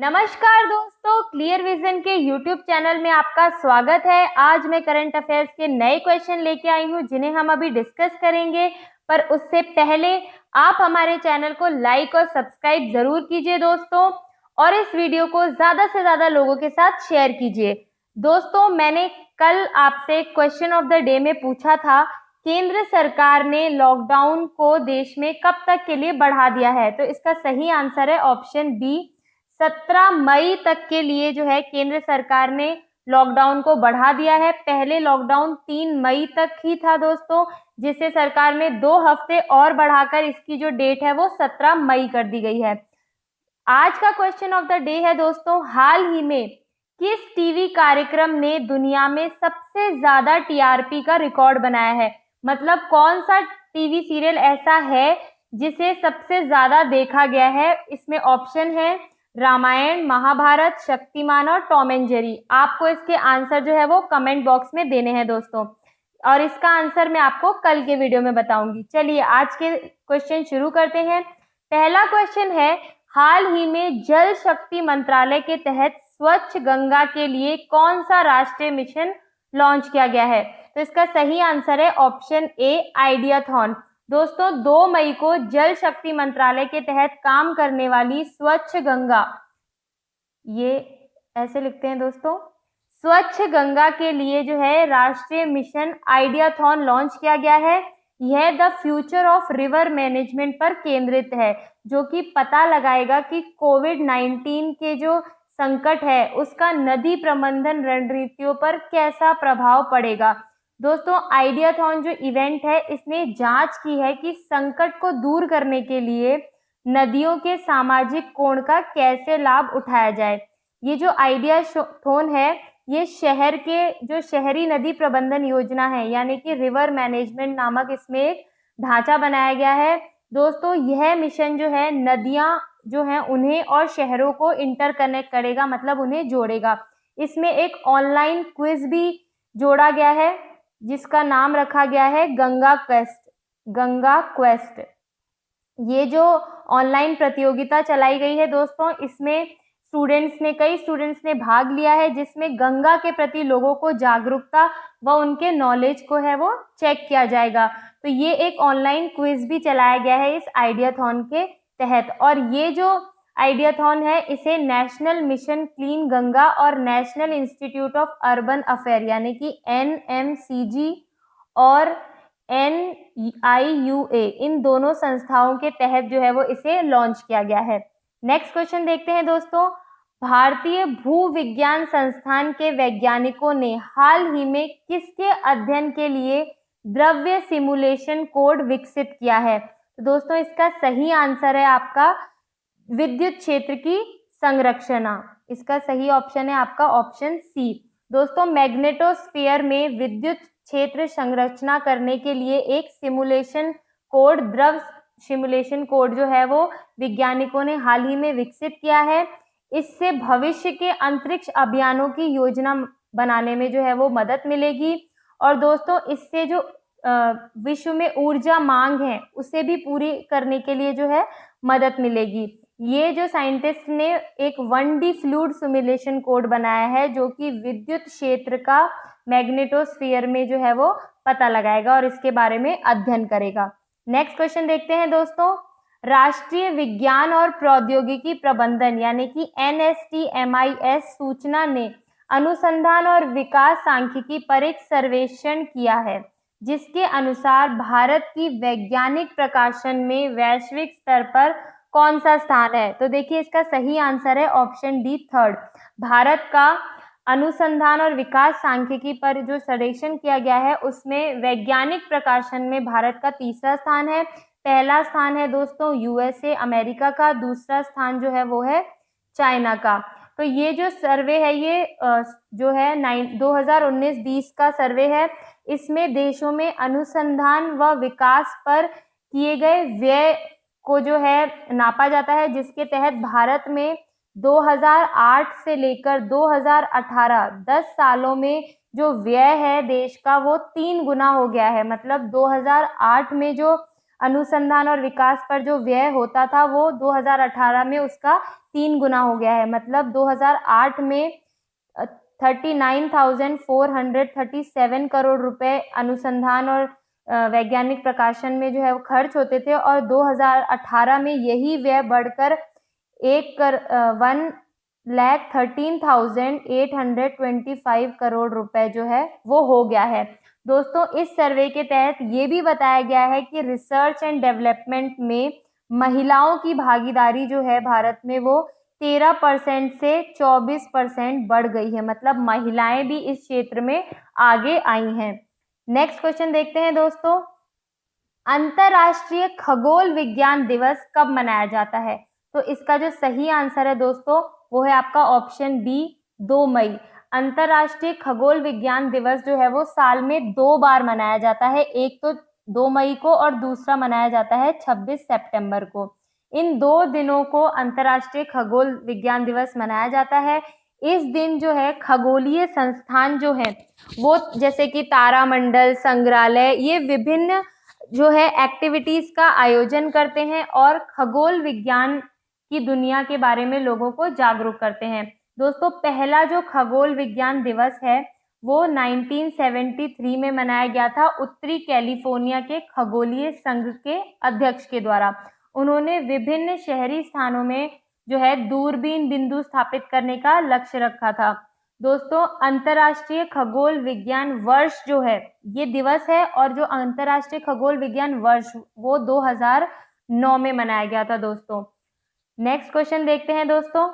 नमस्कार दोस्तों, clear vision के यूट्यूब चैनल में आपका स्वागत है। आज मैं करंट अफेयर्स के नए क्वेश्चन लेके आई हूँ जिन्हें हम अभी डिस्कस करेंगे। पर उससे पहले आप हमारे चैनल को लाइक और सब्सक्राइब जरूर कीजिए दोस्तों, और इस वीडियो को ज़्यादा से ज़्यादा लोगों के साथ शेयर कीजिए। दोस्तों, मैंने कल आपसे क्वेश्चन ऑफ द डे में पूछा था, केंद्र सरकार ने लॉकडाउन को देश में कब तक के लिए बढ़ा दिया है। तो इसका सही आंसर है ऑप्शन बी, 17 मई तक के लिए जो है केंद्र सरकार ने लॉकडाउन को बढ़ा दिया है। पहले लॉकडाउन 3 मई तक ही था दोस्तों, जिसे सरकार ने 2 हफ्ते और बढ़ाकर इसकी जो डेट है वो 17 मई कर दी गई है। आज का क्वेश्चन ऑफ द डे है दोस्तों, हाल ही में किस टीवी कार्यक्रम ने दुनिया में सबसे ज्यादा टीआरपी का रिकॉर्ड बनाया है। मतलब कौन सा टीवी सीरियल ऐसा है जिसे सबसे ज्यादा देखा गया है। इसमें ऑप्शन है रामायण, महाभारत, शक्तिमान और टॉम एंड जेरी। आपको इसके आंसर जो है वो कमेंट बॉक्स में देने हैं दोस्तों, और इसका आंसर मैं आपको कल के वीडियो में बताऊंगी। चलिए आज के क्वेश्चन शुरू करते हैं। पहला क्वेश्चन है, हाल ही में जल शक्ति मंत्रालय के तहत स्वच्छ गंगा के लिए कौन सा राष्ट्रीय मिशन लॉन्च किया गया है। तो इसका सही आंसर है ऑप्शन ए, आइडियाथॉन। दोस्तों, 2 मई को जल शक्ति मंत्रालय के तहत काम करने वाली स्वच्छ गंगा, ये ऐसे लिखते हैं दोस्तों, स्वच्छ गंगा के लिए जो है राष्ट्रीय मिशन आइडियाथॉन लॉन्च किया गया है। यह the future of river management पर केंद्रित है, जो कि पता लगाएगा कि कोविड-19 के जो संकट है उसका नदी प्रबंधन रणनीतियों पर कैसा प्रभाव पड़ेगा। दोस्तों, आइडियाथॉन जो इवेंट है इसने जांच की है कि संकट को दूर करने के लिए नदियों के सामाजिक कोण का कैसे लाभ उठाया जाए। ये जो आइडियाथॉन है ये शहर के जो शहरी नदी प्रबंधन योजना है, यानी कि रिवर मैनेजमेंट नामक इसमें एक ढांचा बनाया गया है। दोस्तों, यह मिशन जो है नदियां जो हैं उन्हें और शहरों को इंटरकनेक्ट करेगा, मतलब उन्हें जोड़ेगा। इसमें एक ऑनलाइन क्विज भी जोड़ा गया है जिसका नाम रखा गया है गंगा क्वेस्ट। गंगा क्वेस्ट, ये जो ऑनलाइन प्रतियोगिता चलाई गई है दोस्तों, इसमें कई स्टूडेंट्स ने भाग लिया है, जिसमें गंगा के प्रति लोगों को जागरूकता व उनके नॉलेज को है वो चेक किया जाएगा। तो ये एक ऑनलाइन क्विज भी चलाया गया है इस आइडियाथॉन के तहत। और ये जो आइडियाथॉन है इसे नेशनल मिशन क्लीन गंगा और national institute of urban affair यानी कि NMCG और NIUA, इन दोनों संस्थाओं के तहत जो है वो इसे लॉन्च किया गया है। नेक्स्ट क्वेश्चन देखते हैं दोस्तों, भारतीय भूविज्ञान संस्थान के वैज्ञानिकों ने हाल ही में किसके अध्ययन के लिए द्रव्य सिमुलेशन कोड विकसित किया है। तो दोस्तों, इसका सही आंसर है आपका विद्युत क्षेत्र की संरचना। इसका सही ऑप्शन है आपका ऑप्शन सी। दोस्तों, मैग्नेटोस्फीयर में विद्युत क्षेत्र संरचना करने के लिए एक सिमुलेशन कोड, द्रव सिमुलेशन कोड जो है वो वैज्ञानिकों ने हाल ही में विकसित किया है। इससे भविष्य के अंतरिक्ष अभियानों की योजना बनाने में जो है वो मदद मिलेगी। और दोस्तों, इससे जो विश्व में ऊर्जा मांग है उसे भी पूरी करने के लिए जो है मदद मिलेगी। ये जो साइंटिस्ट ने एक 1D फ्लूइड सिमुलेशन कोड बनाया है जो कि विद्युत क्षेत्र का मैग्नेटोस्फीयर में जो है वो पता लगाएगा और इसके बारे में अध्ययन करेगा। नेक्स्ट क्वेश्चन देखते हैं दोस्तों, राष्ट्रीय विज्ञान और प्रौद्योगिकी प्रबंधन यानी कि NSTMIS सूचना ने अनुसंधान और विकास सांख्यिकी पर एक सर्वेक्षण किया है, जिसके अनुसार भारत की वैज्ञानिक प्रकाशन में वैश्विक स्तर पर कौन सा स्थान है। तो देखिए, इसका सही आंसर है ऑप्शन डी, थर्ड। भारत का अनुसंधान और विकास सांख्यिकी पर जो सर्वेक्षण किया गया है उसमें वैज्ञानिक प्रकाशन में भारत का तीसरा स्थान है। पहला स्थान है दोस्तों USA अमेरिका का, दूसरा स्थान जो है वो है चाइना का। तो ये जो सर्वे है ये जो है 2019-20 का सर्वे है। इसमें देशों में अनुसंधान व विकास पर किए गए व्यय को जो है नापा जाता है, जिसके तहत भारत में 2008 से लेकर 2018 10 सालों में जो व्यय है देश का वो 3 गुना हो गया है। मतलब 2008 में जो अनुसंधान और विकास पर जो व्यय होता था वो 2018 में उसका 3 गुना हो गया है। मतलब 2008 में 39,437 करोड़ रुपए अनुसंधान और वैज्ञानिक प्रकाशन में जो है वो खर्च होते थे, और 2018 में यही व्यय बढ़कर 1,13,825 करोड़ रुपए जो है वो हो गया है। दोस्तों, इस सर्वे के तहत ये भी बताया गया है कि रिसर्च एंड डेवलपमेंट में महिलाओं की भागीदारी जो है भारत में वो 13% से 24% बढ़ गई है। मतलब महिलाएं भी इस क्षेत्र में आगे आई हैं। नेक्स्ट क्वेश्चन देखते हैं दोस्तों, अंतरराष्ट्रीय खगोल विज्ञान दिवस कब मनाया जाता है? तो इसका जो सही आंसर है दोस्तों वो है आपका ऑप्शन बी, 2 मई। अंतरराष्ट्रीय खगोल विज्ञान दिवस जो है वो साल में 2 बार मनाया जाता है, एक तो 2 मई को और दूसरा मनाया जाता है 26 सितंबर को। इन 2 दिनों को अंतरराष्ट्रीय खगोल विज्ञान दिवस मनाया जाता है। इस दिन जो है खगोलीय संस्थान जो है वो जैसे कि तारामंडल, संग्रहालय, ये विभिन्न जो है एक्टिविटीज का आयोजन करते हैं और खगोल विज्ञान की दुनिया के बारे में लोगों को जागरूक करते हैं। दोस्तों, पहला जो खगोल विज्ञान दिवस है वो 1973 में मनाया गया था उत्तरी कैलिफोर्निया के खगोलीय संघ के अध्यक्ष के द्वारा। उन्होंने विभिन्न शहरी स्थानों में जो है दूरबीन बिंदु स्थापित करने का लक्ष्य रखा था। दोस्तों, अंतरराष्ट्रीय खगोल विज्ञान वर्ष जो है ये दिवस है, और जो अंतरराष्ट्रीय खगोल विज्ञान वर्ष वो 2009 में मनाया गया था दोस्तों। नेक्स्ट क्वेश्चन देखते हैं दोस्तों,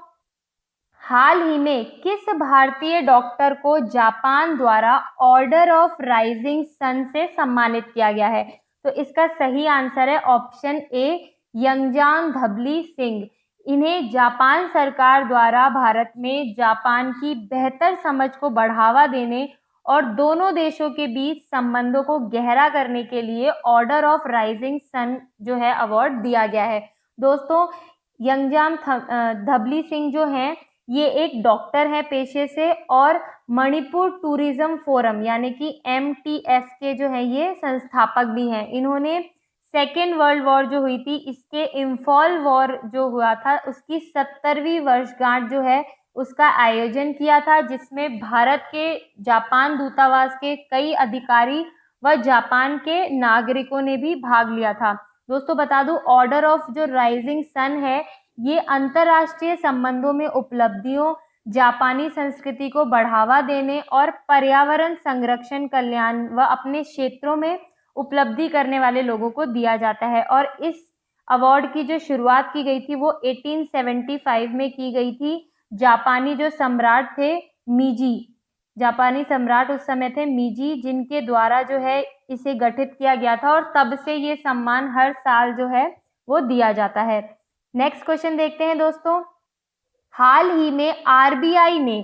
हाल ही में किस भारतीय डॉक्टर को जापान द्वारा ऑर्डर ऑफ राइजिंग सन से सम्मानित किया गया है? तो इसका सही आंसर है ऑप्शन ए, यंगजान धबली सिंह। इन्हें जापान सरकार द्वारा भारत में जापान की बेहतर समझ को बढ़ावा देने और दोनों देशों के बीच संबंधों को गहरा करने के लिए ऑर्डर ऑफ राइजिंग सन जो है अवार्ड दिया गया है। दोस्तों, यंगजाम धबली सिंह जो हैं ये एक डॉक्टर हैं पेशे से, और मणिपुर टूरिज्म फोरम यानी कि MTF के जो है ये संस्थापक भी हैं। इन्होंने सेकेंड वर्ल्ड वॉर जो हुई थी इसके इम्फॉल वॉर जो हुआ था उसकी 70वीं वर्षगांठ जो है उसका आयोजन किया था, जिसमें भारत के जापान दूतावास के कई अधिकारी व जापान के नागरिकों ने भी भाग लिया था। दोस्तों, बता दूं ऑर्डर ऑफ जो राइजिंग सन है ये अंतरराष्ट्रीय संबंधों में उपलब्धियों, जापानी संस्कृति को बढ़ावा देने और पर्यावरण संरक्षण, कल्याण व अपने क्षेत्रों में उपलब्धि करने वाले लोगों को दिया जाता है। और इस अवार्ड की जो शुरुआत की गई थी वो 1875 में की गई थी। जापानी जो सम्राट थे मीजी, जापानी सम्राट उस समय थे मीजी, जिनके द्वारा जो है इसे गठित किया गया था, और तब से ये सम्मान हर साल जो है वो दिया जाता है। नेक्स्ट क्वेश्चन देखते हैं दोस्तों, हाल ही में RBI ने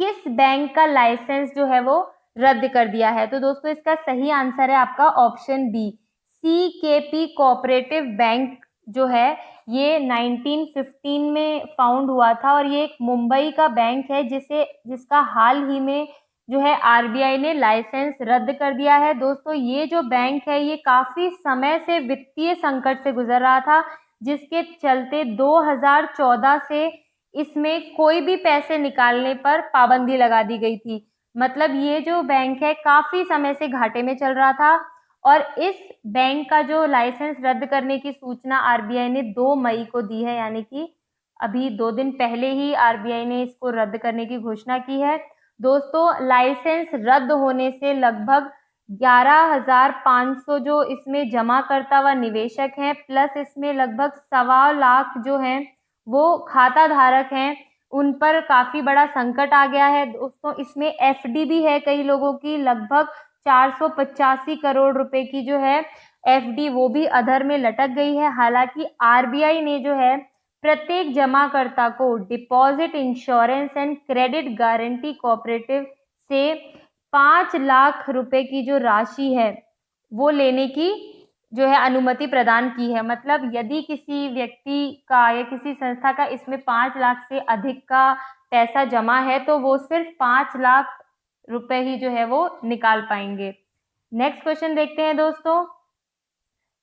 किस बैंक का लाइसेंस जो है वो रद्द कर दिया है? तो दोस्तों इसका सही आंसर है आपका option B, CKP cooperative bank जो है ये 1915 में फाउंड हुआ था, और ये एक मुंबई का बैंक है जिसका हाल ही में जो है RBI ने लाइसेंस रद्द कर दिया है। दोस्तों, ये जो बैंक है ये काफी समय से वित्तीय संकट से गुजर रहा था, जिसके चलते 2014 से इसमें कोई भी पैसे निकालने पर पाबंदी लगा दी गई थी। मतलब ये जो बैंक है काफी समय से घाटे में चल रहा था, और इस बैंक का जो लाइसेंस रद्द करने की सूचना RBI ने 2 मई को दी है, यानी कि अभी 2 दिन पहले ही RBI ने इसको रद्द करने की घोषणा की है। दोस्तों, लाइसेंस रद्द होने से लगभग 11,500 जो इसमें जमाकर्ता व निवेशक हैं, प्लस इसमें लगभग 1.25 लाख जो हैं वो खाता धारक हैं, उन पर काफी बड़ा संकट आ गया है। दोस्तों, इसमें FD भी है कई लोगों की, लगभग 485 करोड़ रुपए की जो है FD वो भी अधर में लटक गई है। हालांकि RBI ने जो है प्रत्येक जमाकर्ता को deposit insurance and credit guarantee cooperative से 5 लाख रुपए की जो राशि है वो लेने की जो है अनुमति प्रदान की है। मतलब यदि किसी व्यक्ति का या किसी संस्था का इसमें 5 लाख से अधिक का पैसा जमा है तो वो सिर्फ 5 लाख रुपए ही जो है वो निकाल पाएंगे। नेक्स्ट क्वेश्चन देखते हैं दोस्तों,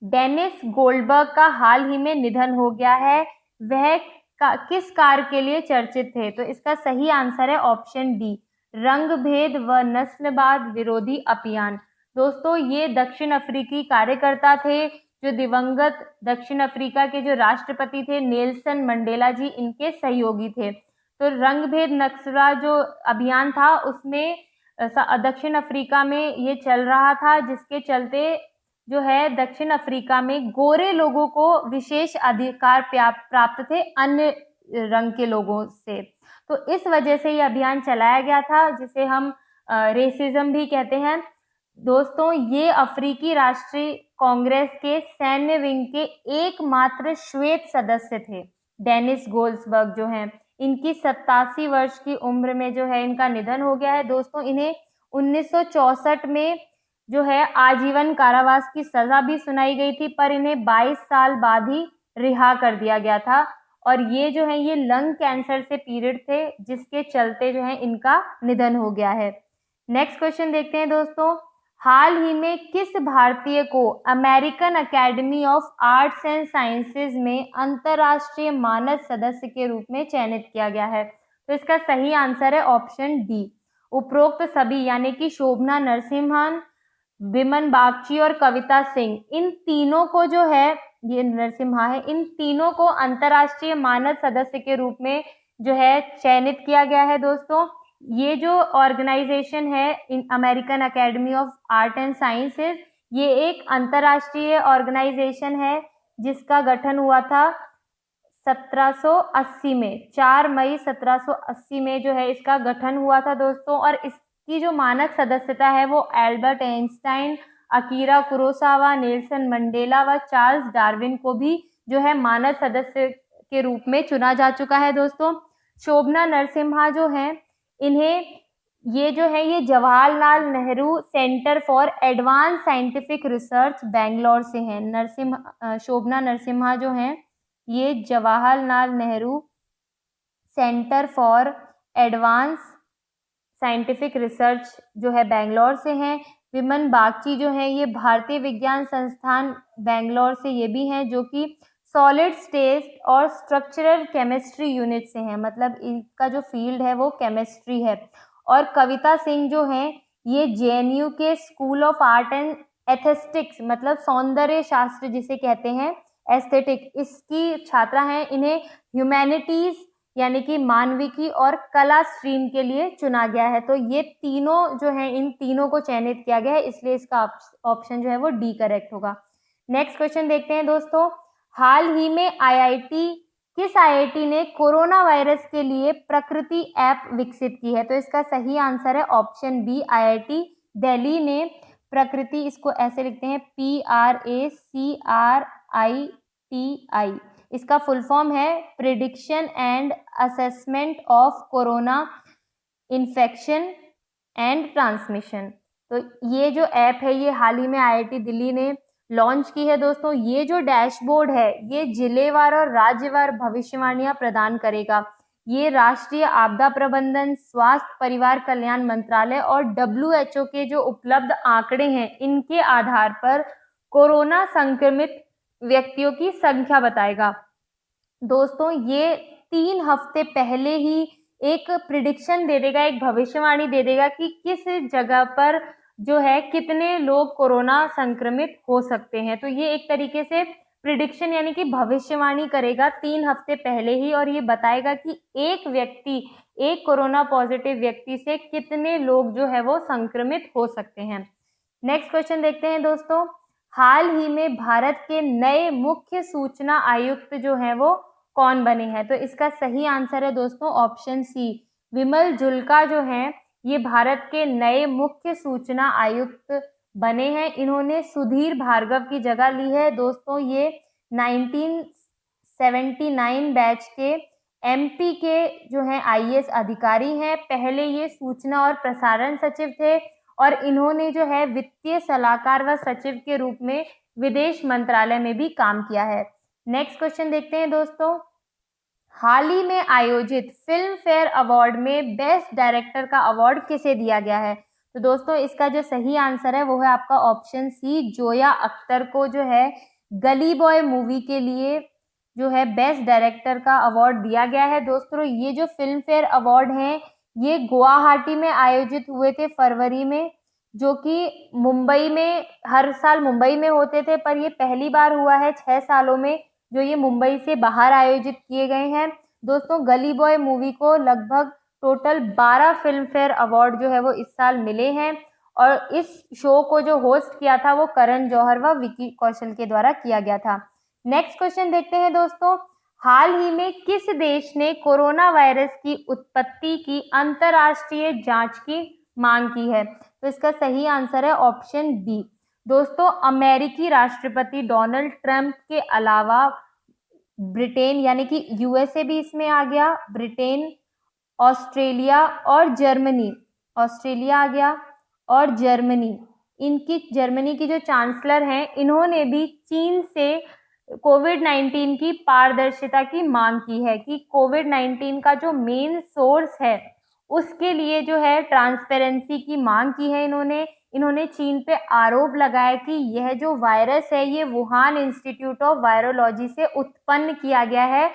डेनिस गोल्डबर्ग का हाल ही में निधन हो गया है, वह किस कार्य के लिए चर्चित थे? तो इसका सही आंसर है ऑप्शन डी, रंग भेद व नस्लवाद विरोधी अभियान। दोस्तों, ये दक्षिण अफ्रीकी कार्यकर्ता थे, जो दिवंगत दक्षिण अफ्रीका के जो राष्ट्रपति थे नेल्सन मंडेला जी, इनके सहयोगी थे। तो रंग भेद नस्लवाद जो अभियान था, उसमें दक्षिण अफ्रीका में ये चल रहा था, जिसके चलते जो है दक्षिण अफ्रीका में गोरे लोगों को विशेष अधिकार प्राप्त थे अन्य रंग के लोगों से। तो इस वजह से ये अभियान चलाया गया था, जिसे हम रेसिज्म भी कहते हैं। दोस्तों, ये अफ्रीकी राष्ट्रीय कांग्रेस के सैन्य विंग के एकमात्र श्वेत सदस्य थे। डेनिस गोल्डबर्ग जो हैं, इनकी 87 वर्ष की उम्र में जो है इनका निधन हो गया है। दोस्तों, इन्हें 1964 में जो है आजीवन कारावास की सजा भी सुनाई गई थी, पर इन्हें 22 साल बाद ही रिहा कर दिया गया था। और ये जो है ये लंग कैंसर से पीड़ित थे, जिसके चलते जो है इनका निधन हो गया है। नेक्स्ट क्वेश्चन देखते हैं दोस्तों, हाल ही में किस भारतीय को American academy of arts and sciences में अंतर्राष्ट्रीय मानद सदस्य के रूप में चयनित किया गया है? तो इसका सही आंसर है ऑप्शन डी, उपरोक्त सभी यानी कि शोभना नरसिम्हन, विमन बागची और कविता सिंह, इन तीनों को जो है, ये नरसिम्हा है, इन तीनों को अंतर्राष्ट्रीय मानद सदस्य के रूप में जो है चयनित किया गया है। दोस्तों, ये जो ऑर्गेनाइजेशन है in American academy of art and sciences, ये एक अंतर्राष्ट्रीय ऑर्गेनाइजेशन है, जिसका गठन हुआ था 1780 में, 4 मई 1780 में जो है इसका गठन हुआ था दोस्तों। और इसकी जो मानक सदस्यता है वो Albert Einstein, Akira Kurosawa, Nelson Mandela व चार्ल्स डार्विन को भी जो है मानद सदस्य के रूप में चुना जा चुका है। दोस्तों, शोभना नरसिम्हा जो हैं, इन्हें ये जो है ये Jawaharlal Nehru centre for advance scientific research Bangalore से हैं। शोभना नरसिम्हा जो हैं, ये Jawaharlal Nehru centre for advance scientific research जो है बेंगलोर से हैं। विमन बागची जो है ये भारतीय विज्ञान संस्थान बेंगलोर से ये भी हैं, जो कि सॉलिड स्टेट और स्ट्रक्चरल केमिस्ट्री यूनिट से हैं, मतलब इनका जो फील्ड है वो केमिस्ट्री है। और कविता सिंह जो हैं, ये जेएनयू के school of art and aesthetics, मतलब सौंदर्य शास्त्र जिसे कहते हैं, एस्थेटिक, इसकी छात्रा हैं। इन्हें ह्यूमैनिटीज यानी कि मानविकी और कला स्ट्रीम के लिए चुना गया है। तो ये तीनों जो हैं, इन तीनों को चयनित किया गया है, इसलिए इसका ऑप्शन जो है वो डी करेक्ट होगा। नेक्स्ट क्वेश्चन देखते हैं दोस्तों, हाल ही में किस आईआईटी ने कोरोना वायरस के लिए प्रकृति ऐप विकसित की है? तो इसका सही आंसर है ऑप्शन बी, आईआईटी दिल्ली ने प्रकृति, इसको ऐसे लिखते हैं PRACRITI, इसका फुल फॉर्म है prediction and assessment of corona infection and transmission. तो ये जो ऐप है ये हाल ही में आईआईटी दिल्ली ने लॉन्च की है। दोस्तों, ये जो डैशबोर्ड है ये जिलेवार और राज्यवार भविष्यवाणियां प्रदान करेगा। ये राष्ट्रीय आपदा प्रबंधन, स्वास्थ्य परिवार कल्याण मंत्रालय और WHO के जो उपलब्ध आंकड़े हैं, इनके आधार पर कोरोना संक्रमित व्यक्तियों की संख्या बताएगा। दोस्तों, ये 3 हफ्ते पहले ही एक प्रिडिक्शन दे देगा, एक भविष्यवाणी दे देगा कि किस जगह पर जो है कितने लोग कोरोना संक्रमित हो सकते हैं। तो ये एक तरीके से प्रिडिक्शन यानी कि भविष्यवाणी करेगा 3 हफ्ते पहले ही, और ये बताएगा कि एक कोरोना पॉजिटिव व्यक्ति से कितने लोग जो है वो संक्रमित हो सकते हैं। नेक्स्ट क्वेश्चन देखते हैं दोस्तों, हाल ही में भारत के नए मुख्य सूचना आयुक्त जो हैं वो कौन बने हैं? तो इसका सही आंसर है दोस्तों ऑप्शन सी, विमल जुल्का जो हैं ये भारत के नए मुख्य सूचना आयुक्त बने हैं। इन्होंने सुधीर भार्गव की जगह ली है। दोस्तों, ये 1979 बैच के MP के जो हैं IAS अधिकारी हैं। पहले ये सूचना और प्रसारण सचिव थे, और इन्होंने जो है वित्तीय सलाहकार व सचिव के रूप में विदेश मंत्रालय में भी काम किया है। नेक्स्ट क्वेश्चन देखते हैं दोस्तों, हाल ही में आयोजित फिल्म फेयर अवार्ड में बेस्ट डायरेक्टर का अवार्ड किसे दिया गया है? तो दोस्तों, इसका जो सही आंसर है वो है आपका ऑप्शन सी, जोया अख्तर को जो है गली बॉय मूवी के लिए जो है बेस्ट डायरेक्टर का अवार्ड दिया गया है। दोस्तों ये जो फिल्म फेयर अवार्ड हैं ये गुवाहाटी में आयोजित हुए थे फरवरी में, जो कि मुंबई में हर साल मुंबई में होते थे, पर ये पहली बार हुआ है 6 सालों में जो ये मुंबई से बाहर आयोजित किए गए हैं। दोस्तों गली बॉय मूवी को लगभग टोटल 12 फिल्म फेयर अवार्ड जो है वो इस साल मिले हैं, और इस शो को जो होस्ट किया था वो करण जौहर व विकी कौशल के द्वारा किया गया था। नेक्स्ट क्वेश्चन देखते हैं दोस्तों, हाल ही में किस देश ने कोरोना वायरस की उत्पत्ति की अंतर्राष्ट्रीय जांच की मांग की है? तो इसका सही आंसर है ऑप्शन बी। दोस्तों अमेरिकी राष्ट्रपति डोनाल्ड ट्रंप के अलावा ब्रिटेन यानी कि यूएसए भी इसमें आ गया, ब्रिटेन, ऑस्ट्रेलिया और जर्मनी, ऑस्ट्रेलिया आ गया और जर्मनी, जर्मनी की जो चांसलर हैं इन्होंने भी चीन से कोविड-19 की पारदर्शिता की मांग की है कि कोविड-19 का जो मेन सोर्स है उसके लिए जो है ट्रांसपेरेंसी की मांग की है। इन्होंने चीन पे आरोप लगाया कि यह जो वायरस है ये वुहान इंस्टीट्यूट ऑफ वायरोलॉजी से उत्पन्न किया गया है,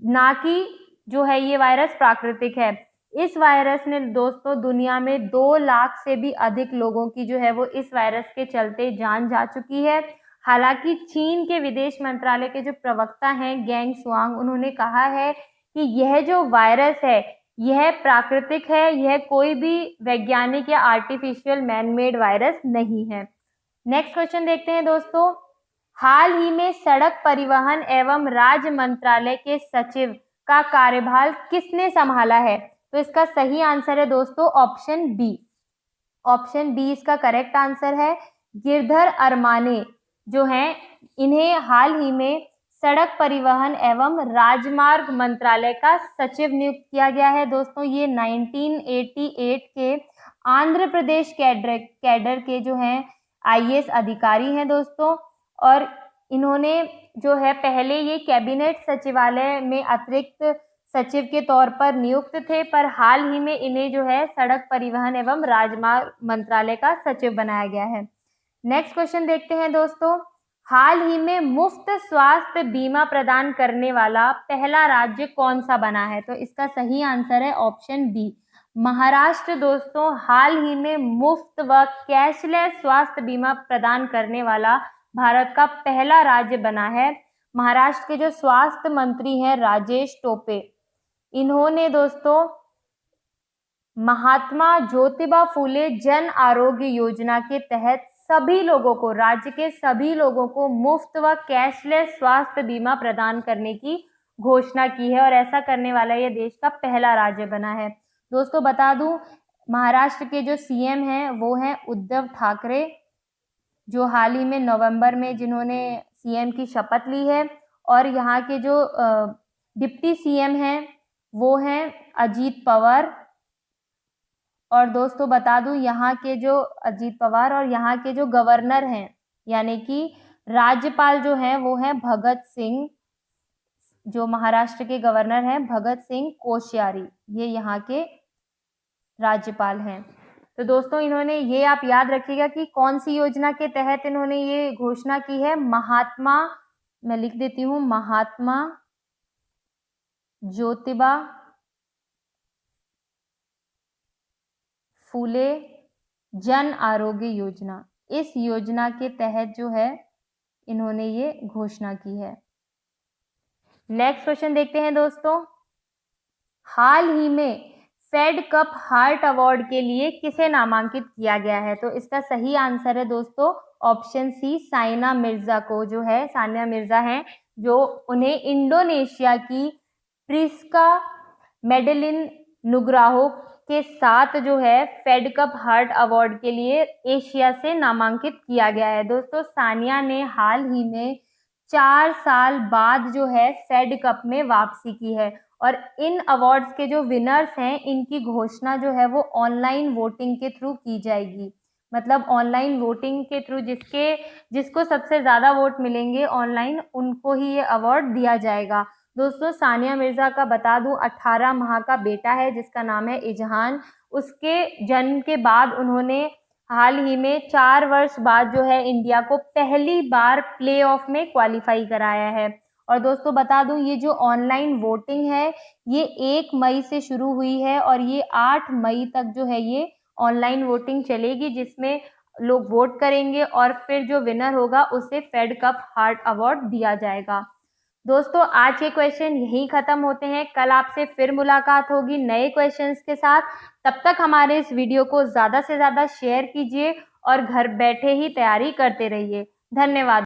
ना कि जो है ये वायरस प्राकृतिक है। इस वायरस ने दोस्तों दुनिया में 2 लाख से भी अधिक लोगों की जो है वो इस वायरस के चलते जान जा चुकी है। हालांकि चीन के विदेश मंत्रालय के जो प्रवक्ता हैं गेंग शुआंग, उन्होंने कहा है कि यह जो वायरस है यह प्राकृतिक है, यह कोई भी वैज्ञानिक या आर्टिफिशियल मैनमेड वायरस नहीं है। नेक्स्ट क्वेश्चन देखते हैं दोस्तों, हाल ही में सड़क परिवहन एवं राज्य मंत्रालय के सचिव का कार्यभार किसने संभाला है? तो इसका सही आंसर है दोस्तों ऑप्शन बी। ऑप्शन बी इसका करेक्ट आंसर है। गिरधर अरमाने जो हैं इन्हें हाल ही में सड़क परिवहन एवं राजमार्ग मंत्रालय का सचिव नियुक्त किया गया है। दोस्तों ये 1988 के आंध्र प्रदेश कैडर के जो हैं आईएएस अधिकारी हैं दोस्तों, और इन्होंने जो है पहले ये कैबिनेट सचिवालय में अतिरिक्त सचिव के तौर पर नियुक्त थे, पर हाल ही में इन्हें जो है सड़क परिवहन एवं राजमार्ग मंत्रालय का सचिव बनाया गया है। नेक्स्ट क्वेश्चन देखते हैं दोस्तों, हाल ही में मुफ्त स्वास्थ्य बीमा प्रदान करने वाला पहला राज्य कौन सा बना है? तो इसका सही आंसर है ऑप्शन बी, महाराष्ट्र। दोस्तों हाल ही में मुफ्त व कैशलेस स्वास्थ्य बीमा प्रदान करने वाला भारत का पहला राज्य बना है। महाराष्ट्र के जो स्वास्थ्य मंत्री हैं राजेश टोपे, इन्होंने दोस्तों महात्मा ज्योतिबा फूले जन आरोग्य योजना के तहत सभी लोगों को, राज्य के सभी लोगों को मुफ्त व कैशलेस स्वास्थ्य बीमा प्रदान करने की घोषणा की है, और ऐसा करने वाला यह देश का पहला राज्य बना है। दोस्तों बता दूं महाराष्ट्र के जो सीएम हैं वो हैं उद्धव ठाकरे, जो हाल ही में नवंबर में जिन्होंने सीएम की शपथ ली है, और यहाँ के जो डिप्टी सीएम हैं वो हैं अजीत पवार। और दोस्तों बता दूं यहाँ के जो अजीत पवार और यहाँ के जो गवर्नर हैं यानी कि राज्यपाल जो हैं वो हैं भगत सिंह, जो महाराष्ट्र के गवर्नर हैं भगत सिंह कोश्यारी, ये यहाँ के राज्यपाल हैं। तो दोस्तों इन्होंने ये आप याद रखिएगा कि कौन सी योजना के तहत इन्होंने ये घोषणा की है, महात्मा, मैं लिख देती हूँ, महात्मा ज्योतिबा फूले जन आरोग्य योजना। इस योजना के तहत जो है इन्होंने ये घोषणा की है। नेक्स्ट क्वेश्चन देखते हैं दोस्तों, हाल ही में फेड कप हार्ट अवार्ड के लिए किसे नामांकित किया गया है? तो इसका सही आंसर है दोस्तों ऑप्शन सी, साइना मिर्जा को, जो है सानिया मिर्जा हैं, जो उन्हें इंडोनेशिया की प्रिस्का मेडेलिन नुग्राहो के साथ जो है फेड कप हार्ट अवार्ड के लिए एशिया से नामांकित किया गया है। दोस्तों सानिया ने हाल ही में 4 साल बाद जो है फेड कप में वापसी की है, और इन अवार्ड्स के जो विनर्स हैं इनकी घोषणा जो है वो ऑनलाइन वोटिंग के थ्रू की जाएगी। मतलब ऑनलाइन वोटिंग के थ्रू जिसको सबसे ज़्यादा वोट मिलेंगे ऑनलाइन, उनको ही ये अवार्ड दिया जाएगा। दोस्तों सानिया मिर्ज़ा का बता दूं 18 माह का बेटा है जिसका नाम है इजहान। उसके जन्म के बाद उन्होंने हाल ही में 4 वर्ष बाद जो है इंडिया को पहली बार प्लेऑफ में क्वालिफाई कराया है। और दोस्तों बता दूं, ये जो ऑनलाइन वोटिंग है ये 1 मई से शुरू हुई है और ये 8 मई तक जो है ये ऑनलाइन वोटिंग चलेगी, जिसमें लोग वोट करेंगे और फिर जो विनर होगा उसे फेड कप हार्ट अवार्ड दिया जाएगा। दोस्तों आज के क्वेश्चन यहीं खत्म होते हैं। कल आपसे फिर मुलाकात होगी नए क्वेश्चंस के साथ। तब तक हमारे इस वीडियो को ज़्यादा से ज़्यादा शेयर कीजिए और घर बैठे ही तैयारी करते रहिए। धन्यवाद।